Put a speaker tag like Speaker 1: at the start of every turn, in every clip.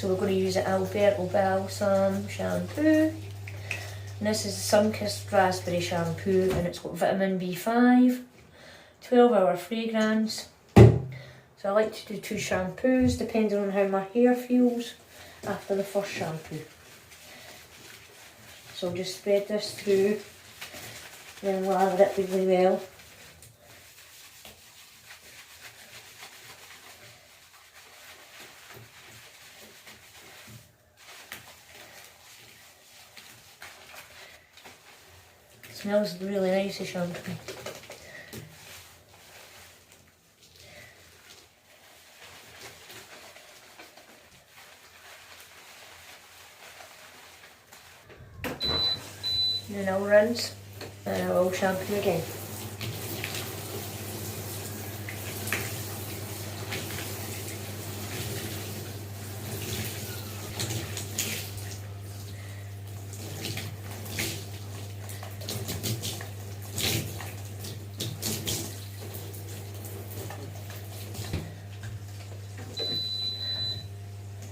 Speaker 1: So we're going to use the Alberto Balsam shampoo. And this is the Sun-Kissed Raspberry shampoo, and it's got vitamin B5, 12-hour fragrance. So I like to do 2 shampoos depending on how my hair feels after the first shampoo. So I'll just spread this through, then lather it really well. It smells really nice, the shampoo. Then I'll rinse and I will shampoo again.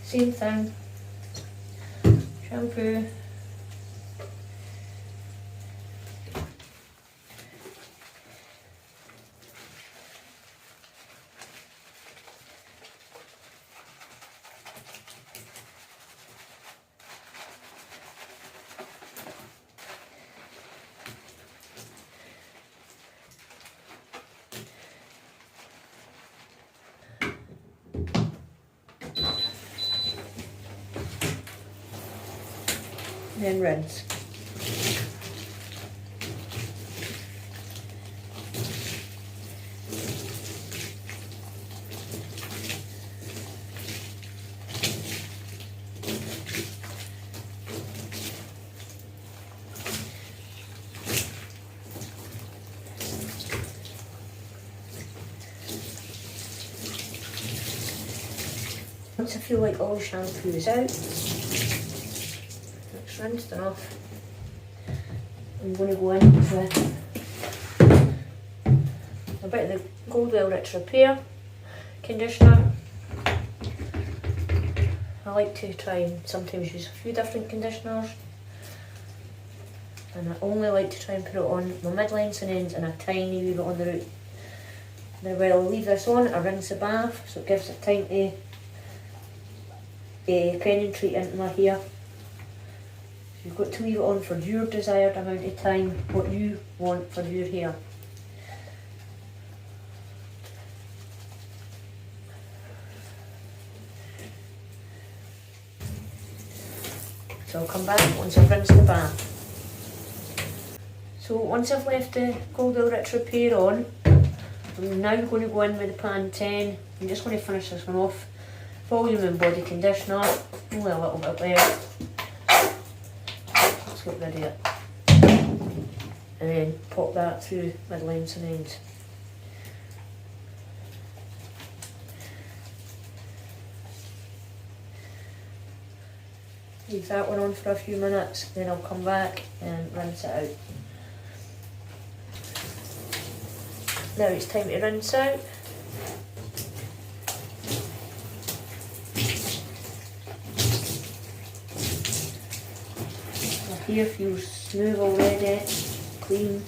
Speaker 1: Same thing, shampoo. Then rinse. Once I feel like all the shampoo is out, it's rinsed enough, I'm going to go in with a bit of the Goldwell Rich Repair conditioner. I like to try and sometimes use a few different conditioners, and I only like to try and put it on my mid-lengths and ends and a tiny wee bit on the root. Now while I leave this on, I rinse the bath so it gives it time to penetrate into my hair. You've got to leave it on for your desired amount of time, what you want for your hair. So I'll come back once I've rinsed the bath. So once I've left the Goldwell Rich Repair on, I'm now going to go in with the Pantene. I'm just going to finish this one off. Volume and body conditioner, only a little bit there. Let's get rid of it. And then pop that through mid-lengths and ends. Leave that one on for a few minutes, then I'll come back and rinse it out. Now it's time to rinse out. My hair feels smooth already, clean.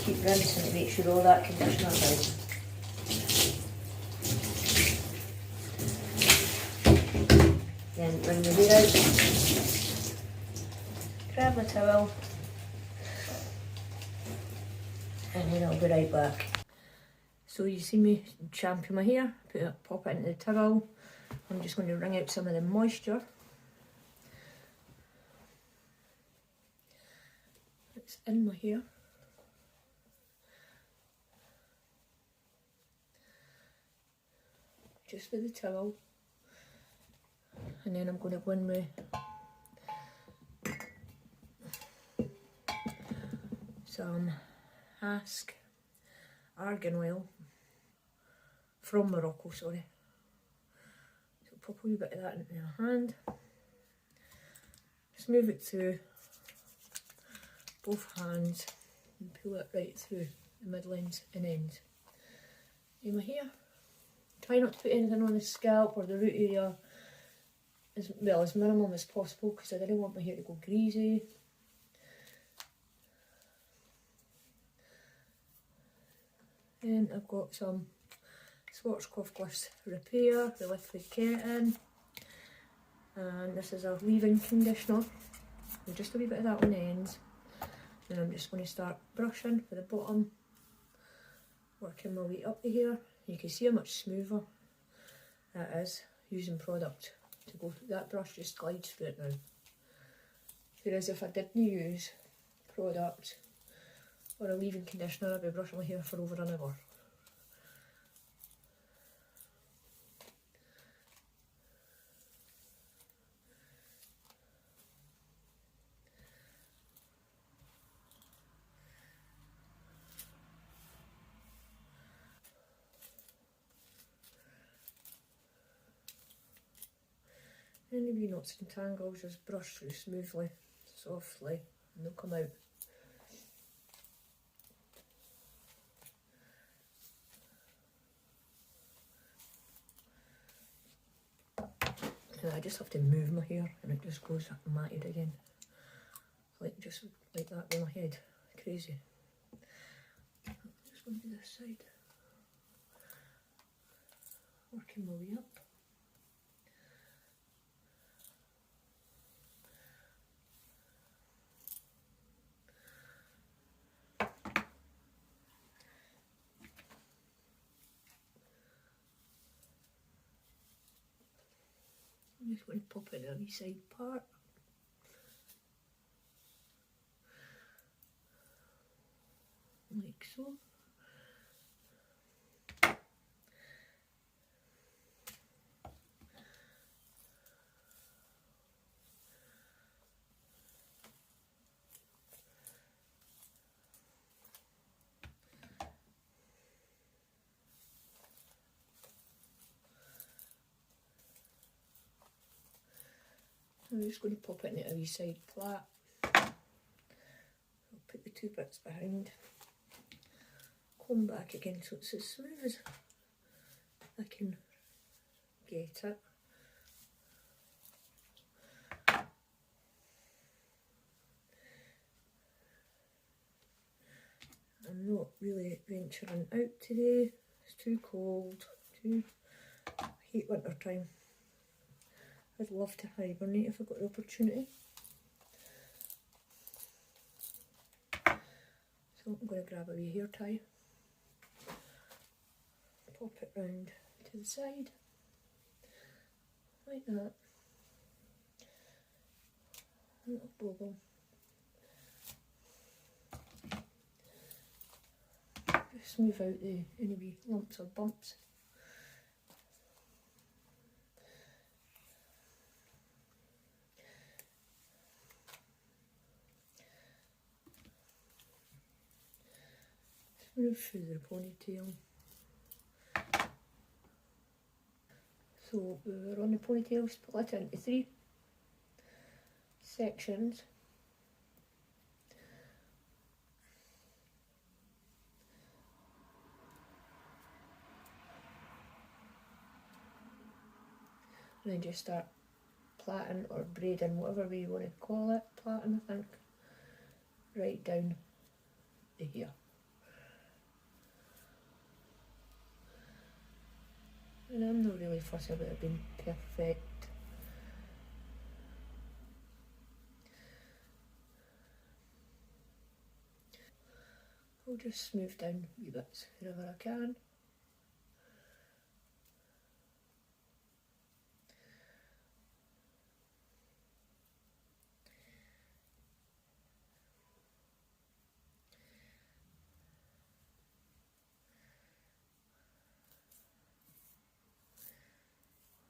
Speaker 1: Keep rinsing to make sure all that conditioner's out. Then bring the hair out, grab my towel, and then I'll be right back. So you see me shampoo my hair, pop it into the towel. I'm just going to wring out some of the moisture. It's in my hair. Just with the towel. And then I'm going to go in with some hask argan oil from Morocco, sorry. So pop a wee bit of that into your hand. smooth it through both hands and pull it right through the middle ends and ends in my hair. Try not to put anything on the scalp or the root area as minimum as possible, because I didn't want my hair to go greasy. And I've got some Schwarzkopf Gliss Repair, the liquid keratin, and this is a leave-in conditioner with just a wee bit of that on the ends. And I'm just going to start brushing for the bottom, working my way up the hair. You can see how much smoother that is using product to go through. That brush just glides through it now. Whereas if I didn't use product or a leave-in conditioner, I'd be brushing my hair for over an hour. Any wee knots and tangles, just brush through smoothly, softly, and they'll come out. And I just have to move my hair and it just goes matted again. Just like that with my head. Crazy. Just going to this side. Working my way up. I'm just going to pop it in the wee side part. Like so. I'm just going to pop it into a wee side plait. I'll put the two bits behind. Comb back again so it's as smooth as I can get it. I'm not really venturing out today. It's too cold. I hate winter time. I'd love to hibernate if I got the opportunity. So I'm going to grab a wee hair tie, pop it round to the side, like that. A little bobble. Just smooth out any wee lumps or bumps. Smooth through the ponytail. So we were on the ponytail, split it into 3 sections. And then just start plaiting or braiding, whatever way you want to call it. Plaiting, I think, right down the hair. And I'm not really fussy about it being perfect. I'll just smooth down wee bits wherever I can.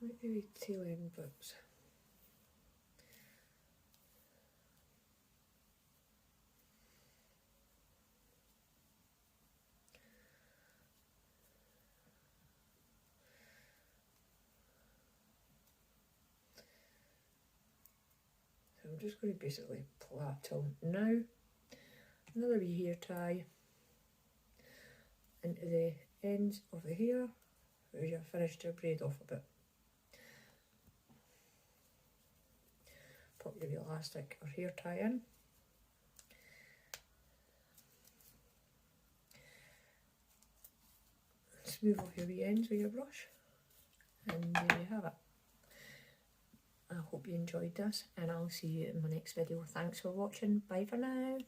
Speaker 1: Like the wee tail end bits.
Speaker 2: I'm just going to basically plait them now. Another wee hair tie into the ends of the hair where you've finished your braid off a bit. Pop your elastic or hair tie in. Smooth off your wee ends with your brush, and there you have it. I hope you enjoyed this, and I'll see you in my next video. Thanks for watching. Bye for now.